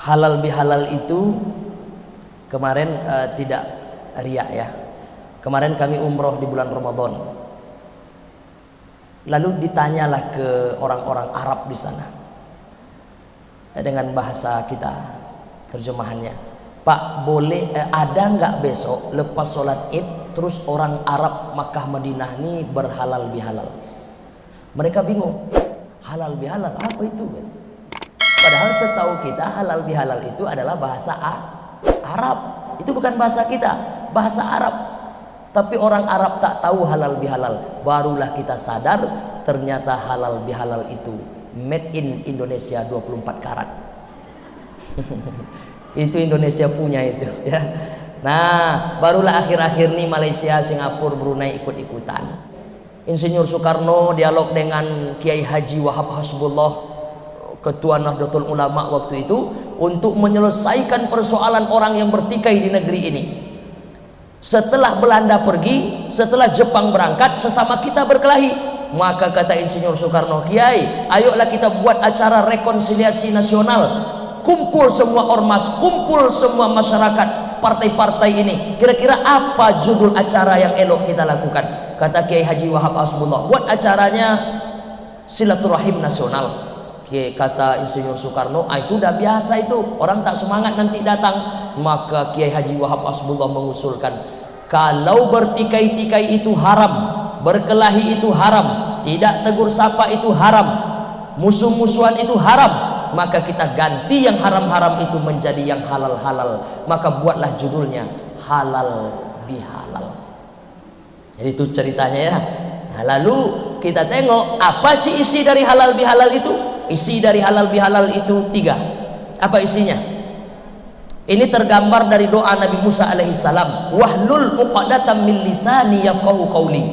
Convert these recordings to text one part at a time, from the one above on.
Halal bihalal itu kemarin tidak riak ya. Kemarin kami umroh di bulan Ramadan. Lalu ditanyalah ke orang-orang Arab di sana dengan bahasa kita, terjemahannya. Pak, boleh ada nggak besok lepas sholat Id terus orang Arab Makkah Madinah ini berhalal bihalal? Mereka bingung, halal bihalal apa itu? Padahal setahu kita halal bihalal itu adalah bahasa Arab. Itu bukan bahasa kita, bahasa Arab. Tapi orang Arab tak tahu halal bihalal. Barulah kita sadar ternyata halal bihalal itu made in Indonesia 24 karat. Itu Indonesia punya itu ya. Nah, barulah akhir-akhir ini Malaysia, Singapura, Brunei ikut-ikutan. Insinyur Soekarno dialog dengan Kiai Haji Wahab Hasbullah, Ketua Nahdlatul Ulama waktu itu, untuk menyelesaikan persoalan orang yang bertikai di negeri ini. Setelah Belanda pergi, setelah Jepang berangkat, sesama kita berkelahi. Maka kata Insinyur Soekarno, Kiai, ayolah kita buat acara rekonsiliasi nasional. Kumpul semua ormas, kumpul semua masyarakat, partai-partai ini. Kira-kira apa judul acara yang elok kita lakukan? Kata Kiai Haji Wahab Hasbullah, buat acaranya silaturahim nasional. Kata Insinyur Soekarno, itu udah biasa itu, orang tak semangat nanti datang. Maka Kiai Haji Wahab Hasbullah mengusulkan, kalau bertikai-tikai itu haram, berkelahi itu haram, tidak tegur sapa itu haram, musuh-musuhan itu haram, maka kita ganti yang haram-haram itu menjadi yang halal-halal. Maka buatlah judulnya halal bihalal. Jadi itu ceritanya ya. Nah, lalu kita tengok apa sih isi dari halal bihalal itu. Isi dari halal bihalal itu 3. Apa isinya? Ini tergambar dari doa Nabi Musa alaihissalam, wahlul uqdatam min lisani yafqahu qawli.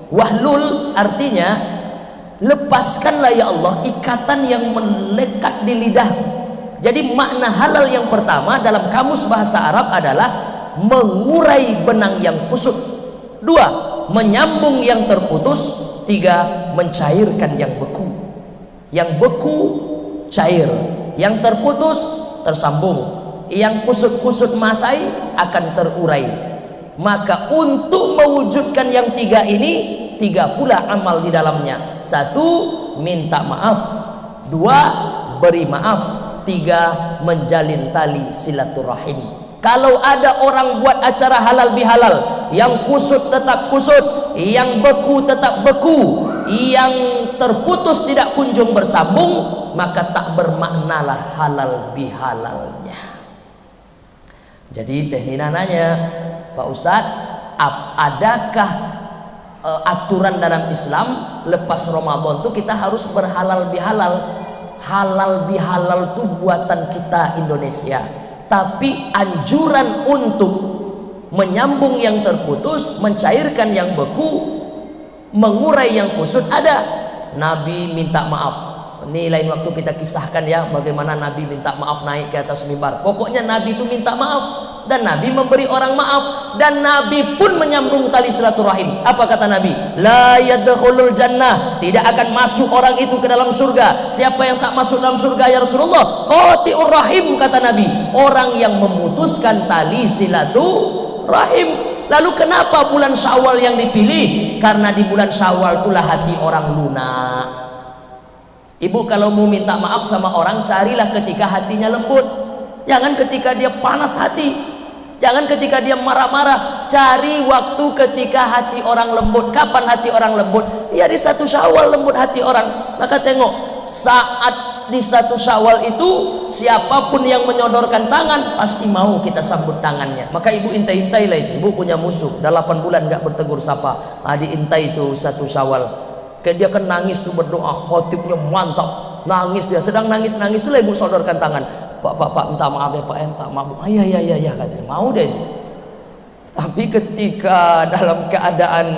Wahlul artinya lepaskanlah ya Allah ikatan yang melekat di lidah. Jadi makna halal yang pertama dalam kamus bahasa Arab adalah mengurai benang yang kusut. 2, menyambung yang terputus. 3, mencairkan yang beku. Yang beku cair, yang terputus tersambung, yang kusut-kusut masai akan terurai. Maka untuk mewujudkan yang 3 ini, 3 pula amal di dalamnya. 1, minta maaf. 2, beri maaf. 3, menjalin tali silaturahim. Kalau ada orang buat acara halal bihalal, yang kusut tetap kusut, yang beku tetap beku, yang terputus tidak kunjung bersambung, maka tak bermaknalah halal bihalalnya. Jadi Teh Nina nanya, Pak Ustadz, adakah aturan dalam Islam lepas Ramadan itu kita harus berhalal bihalal? Halal bihalal itu buatan kita Indonesia, tapi anjuran untuk menyambung yang terputus, mencairkan yang beku, mengurai yang kusut ada. Nabi minta maaf. Ini lain waktu kita kisahkan ya bagaimana Nabi minta maaf naik ke atas mimbar. Pokoknya Nabi itu minta maaf dan Nabi memberi orang maaf, dan Nabi pun menyambung tali silaturahim. Apa kata Nabi? La yadkhulul jannah, tidak akan masuk orang itu ke dalam surga. Siapa yang tak masuk dalam surga ya Rasulullah? Qati'ur rahim, kata Nabi, orang yang memutuskan tali silaturahim. Lalu kenapa bulan Syawal yang dipilih? Karena di bulan Syawal itulah hati orang lunak. Ibu kalau mau minta maaf sama orang, carilah ketika hatinya lembut. Jangan ketika dia panas hati, jangan ketika dia marah-marah. Cari waktu ketika hati orang lembut. Kapan hati orang lembut? Ya di 1 Syawal lembut hati orang. Maka tengok, saat di 1 Syawal itu siapapun yang menyodorkan tangan pasti mau kita sambut tangannya. Maka ibu intai-intai lah itu. Ibu punya musuh, dah 8 bulan gak bertegur sapa. Diintai itu 1 Syawal. Kayak dia kan nangis tuh berdoa, khotibnya mantap, nangis dia. Sedang nangis-nangis itu lah ibu sodorkan tangan. Pak, minta maaf ya Pak, minta maaf. Ya katanya, mau deh. Tapi ketika dalam keadaan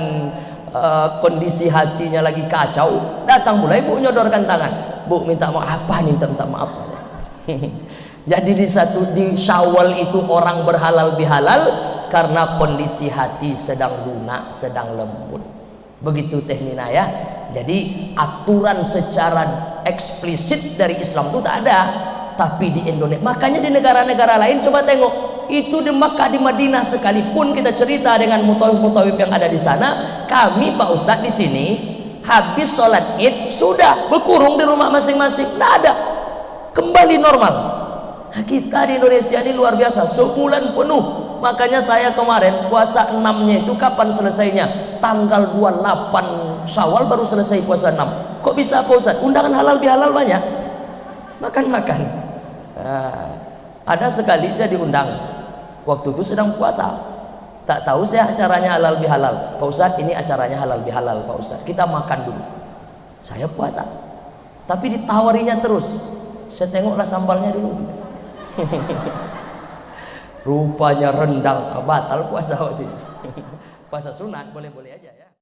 kondisi hatinya lagi kacau, datang mulai ibu nyodorkan tangan. Bu, minta maaf. Apa nih minta maaf? Jadi di Syawal itu orang berhalal bihalal karena kondisi hati sedang lunak, sedang lembut. Begitu Teh Nina ya. Jadi aturan secara eksplisit dari Islam itu tak ada. Tapi di Indonesia, makanya di negara-negara lain coba tengok, itu di Makkah, di Madinah sekalipun kita cerita dengan mutawif-mutawif yang ada di sana, kami Pak Ustadz di sini habis sholat Id sudah berkurung di rumah masing-masing, tidak ada, kembali normal. Nah, kita di Indonesia ini luar biasa, sebulan penuh. Makanya saya kemarin puasa 6-nya itu kapan selesainya? Tanggal 28 Syawal baru selesai puasa 6. Kok bisa Pak Ustadz? Undangan halal bihalal banyak, makan-makan. Nah, ada sekali saya diundang, waktu itu sedang puasa, tak tahu saya acaranya halal bihalal. Pak Ustadz, ini acaranya halal bihalal Pak Ustadz, kita makan dulu. Saya puasa, tapi ditawarinya terus. Saya tengoklah sambalnya dulu. Rupanya rendang, batal puasa waktu itu. Puasa sunat boleh-boleh aja ya.